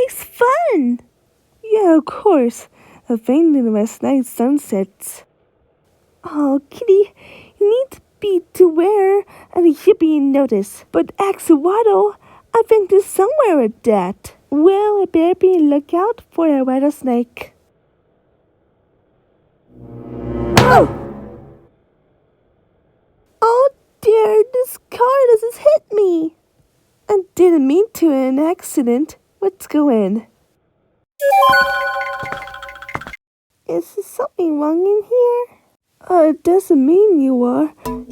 snakes fun! Yeah, of course. A fainting last night sunsets. Oh, Kitty, you need to be to wear and you should be noticed. But Axolotl, I think there's somewhere at that. Well, I better be on lookout for a rattlesnake. Oh! Oh dear, this car just hit me. I didn't mean to in an accident. Let's go in. Is there something wrong in here? It doesn't mean you are. Ow!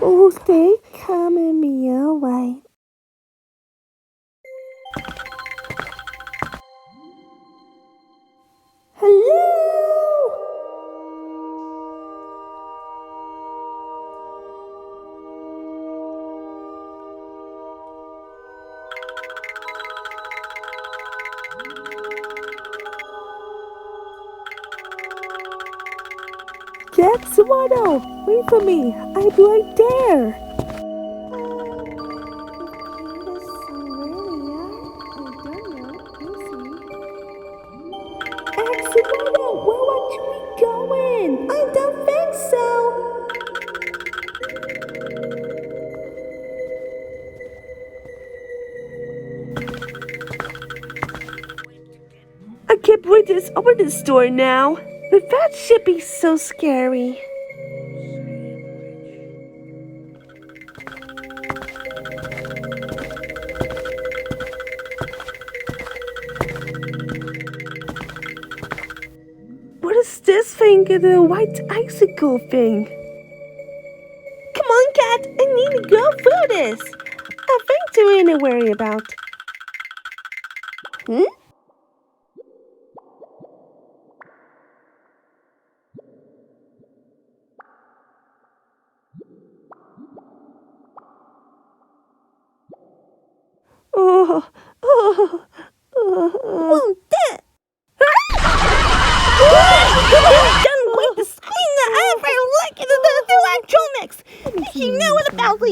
Oh, they coming me away. Hello? Axolotl, wait for me. I'll be right there. Axolotl, where are we going? I don't think so. I can't believe this open the store now. But that should be so scary. What is this thing in the white icicle thing? Come on, Cat, I need to go through this. I think to really worry about. That. Don't wait to scream the ever like the electronics. You know what about the